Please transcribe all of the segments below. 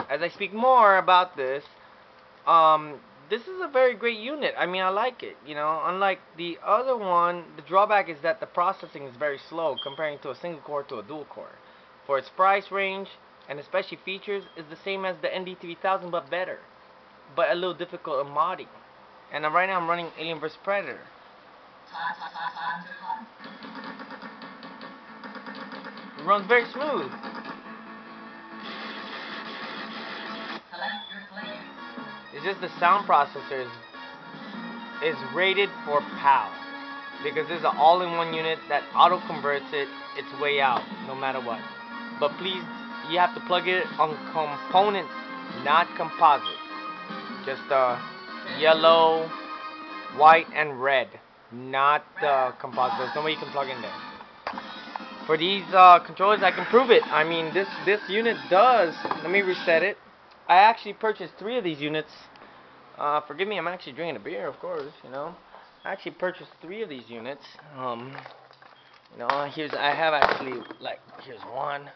as I speak more about this, this is a very great unit. I mean, I like it. You know, unlike the other one, the drawback is that the processing is very slow comparing to a single core to a dual core. For its price range and especially features, is the same as the ND3000 but better, but a little difficult in modding. And right now I'm running Alien vs Predator. It runs very smooth. It's just the sound processor is rated for PAL, because this is an all-in-one unit that auto-converts its way out, no matter what. But please, you have to plug it on components, not composite. Just yellow, white, and red, not composite. There's no way you can plug in there. For these controllers, I can prove it. I mean, this unit does. Let me reset it. I actually purchased 3 of these units. Forgive me, I'm actually drinking a beer, of course, you know. I actually purchased 3 of these units. You know, I have actually, like, here's one.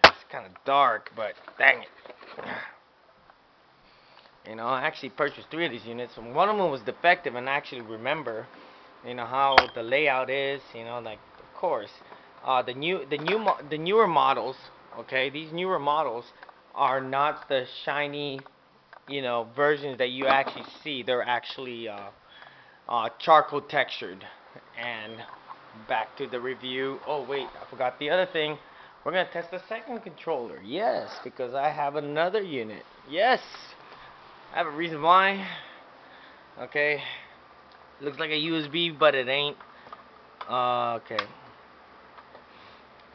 It's kind of dark, but dang it. You know, I actually purchased 3 of these units. And one of them was defective, and I actually remember, you know, how the layout is, you know, like, of course. The newer models, okay, these newer models are not the shiny, you know, versions that you actually see. They're actually charcoal textured. And back to the review. Oh wait, I forgot the other thing. We're gonna test the second controller. Yes, because I have another unit. Yes, I have a reason why. Okay, looks like a USB, but it ain't. Okay.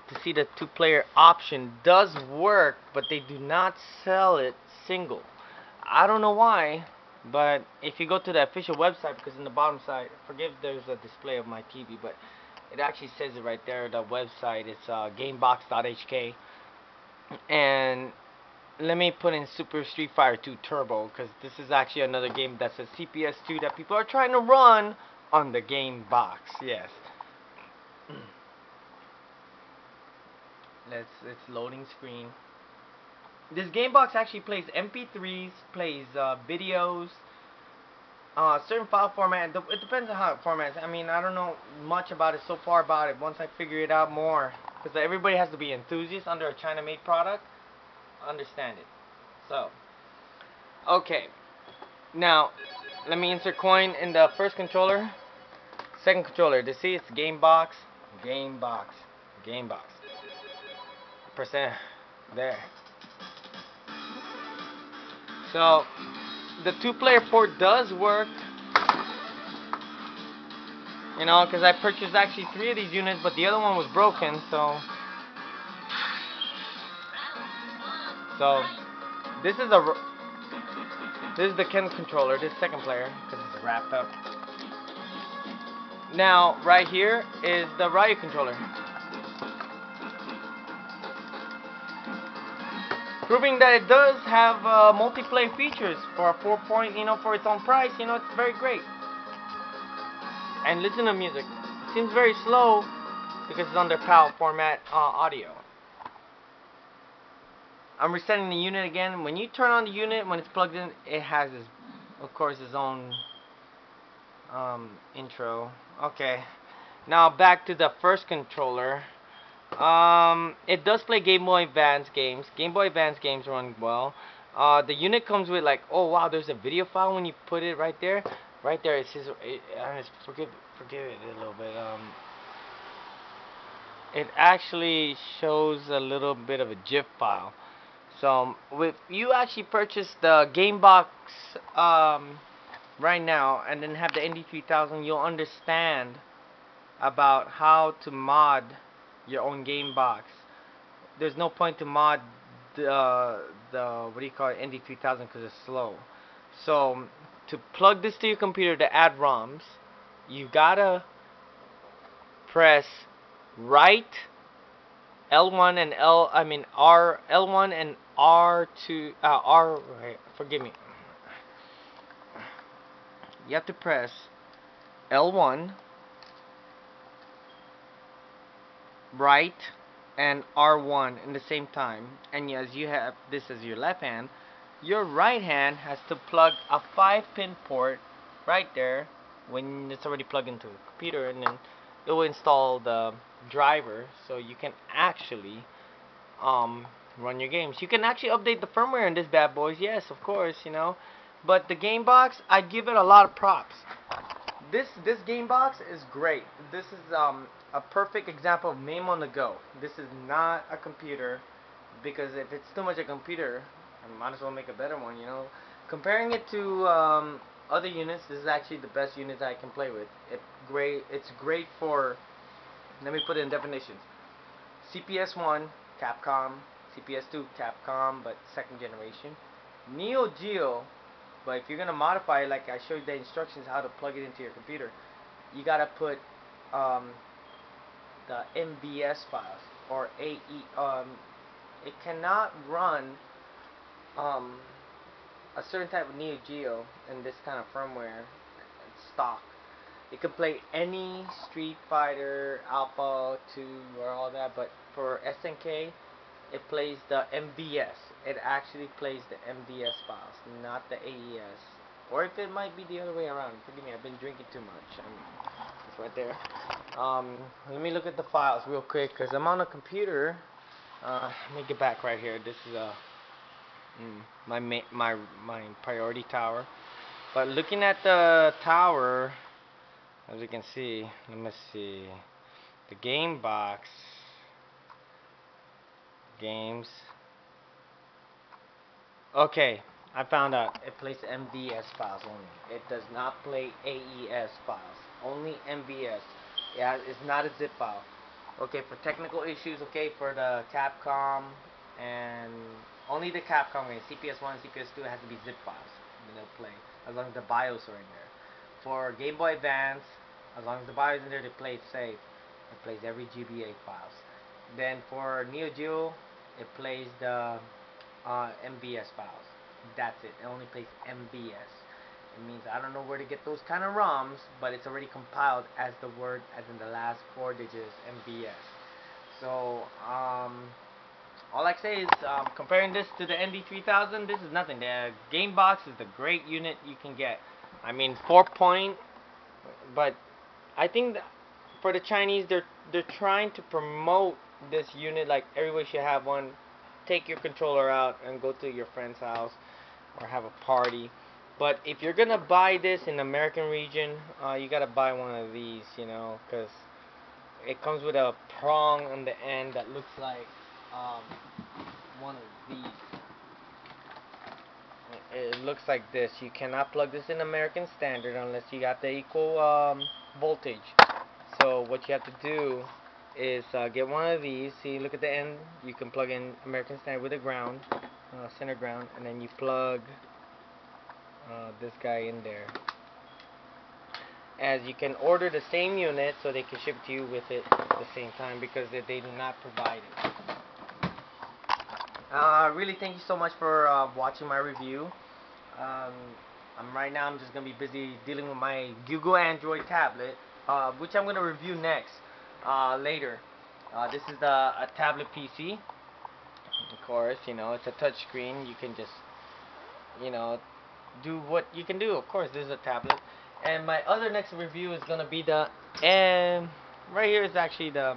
To see the 2-player option does work, but they do not sell it single. I don't know why, but if you go to the official website, because in the bottom side, forgive there's a display of my TV, but it actually says it right there, the website. It's Gamebox.hk. And let me put in Super Street Fighter 2 Turbo, because this is actually another game that says CPS2 that people are trying to run on the Gamebox. Yes. It's loading screen. This Gamebox actually plays MP3s, plays videos, certain file format. It depends on how it formats. I mean, I don't know much about it so far about it. Once I figure it out more, because everybody has to be enthusiast under a China-made product, understand it. So, okay. Now, let me insert coin in the first controller. Second controller. To see, it's Gamebox, Gamebox, Gamebox. Percent there. So the 2-player port does work, you know, because I purchased actually 3 of these units, but the other one was broken. So this is the Ken controller, this second player, because it's wrapped up. Now right here is the Ryu controller, proving that it does have multiplayer features for a 4 you know, for its own price. You know, it's very great. And listen to music. It seems very slow because it's under PAL format audio. I'm resetting the unit again. When you turn on the unit, when it's plugged in, it has its, of course, its own intro. Okay. Now back to the first controller. It does play Game Boy Advance games. Game Boy Advance games run well. The unit comes with, like, oh wow, there's a video file when you put it right there. Right there, it says, forgive it a little bit. It actually shows a little bit of a GIF file. So if you actually purchase the Gamebox right now and then have the ND3000, you'll understand about how to mod your own Gamebox. There's no point to mod the what do you call it, ND3000, because it's slow. So to plug this to your computer to add ROMs, you gotta press right L1 and L1 and R2 R. Forgive me. You have to press L1 right and R1 in the same time, and as you have this as your left hand, your right hand has to plug a 5-pin port right there when it's already plugged into the computer, and then it will install the driver so you can actually run your games. You can actually update the firmware in this bad boys, yes, of course, you know. But the game box, I give it a lot of props. This game box is great. This is a perfect example of MAME on the go. This is not a computer, because if it's too much a computer, I might as well make a better one, you know. Comparing it to other units, this is actually the best unit I can play with. It's great for, let me put it in definitions. CPS1, Capcom. CPS2, Capcom, but second generation. Neogeo, but if you're gonna modify it, like I showed you the instructions how to plug it into your computer, you gotta put the MBS files or AE. It cannot run a certain type of Neogeo in this kind of firmware stock. It can play any Street Fighter, Alpha 2, or all that, but for SNK, it plays the MBS. It actually plays the MBS files, not the AES. Or if it might be the other way around. Forgive me, I've been drinking too much. It's right there. Let me look at the files real quick, because I'm on a computer. Let me get back right here. This is my priority tower. But looking at the tower, as you can see, let me see. The game box. Games. Okay, I found out. It plays MVS files only. It does not play AES files. Only MVS. Yeah, it's not a zip file. Okay, for technical issues, okay, for the Capcom and only the Capcom games, CPS1 and CPS2 has to be zip files. They'll play as long as the BIOS are in there. For Game Boy Advance, as long as the BIOS is in there, they play it safe. It plays every GBA files. Then for Neo Geo, it plays the MBS files. That's it. It only plays MBS. It means I don't know where to get those kind of ROMs, but it's already compiled as the word, as in the last 4 digits, MBS. So, all I can say is, comparing this to the ND3000, this is nothing. The Game Box is the great unit you can get. I mean, 4-point, but I think that for the Chinese, they're trying to promote this unit like everybody should have one. Take your controller out and go to your friend's house or have a party. But if you're gonna buy this in the American region, you gotta buy one of these, you know, because it comes with a prong on the end that looks like one of these. It looks like this. You cannot plug this in American standard unless you got the equal voltage. So what you have to do is get one of these. See, look at the end. You can plug in American standard with a ground, center ground, and then you plug this guy in there. As you can order the same unit so they can ship to you with it at the same time, because they do not provide it. Really, thank you so much for watching my review. Right now I'm just gonna be busy dealing with my Google Android tablet, which I'm gonna review next later. This is a tablet PC. Of course, you know, it's a touch screen. You can just, you know, do what you can do. Of course, this is a tablet. And my other next review is gonna be the right here is actually the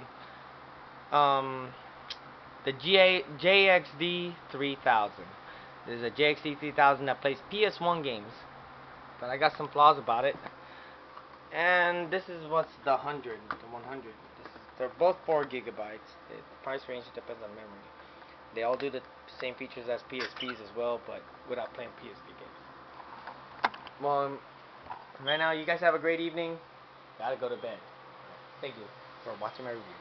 JXD 3000. This is a JXD 3000 that plays PS1 games, but I got some flaws about it. And this is what's the 100. They're both 4 gigabytes. The price range depends on memory. They all do the same features as PSPs as well, but without playing PSP games. Well, right now you guys have a great evening. Gotta go to bed. Thank you for watching my review.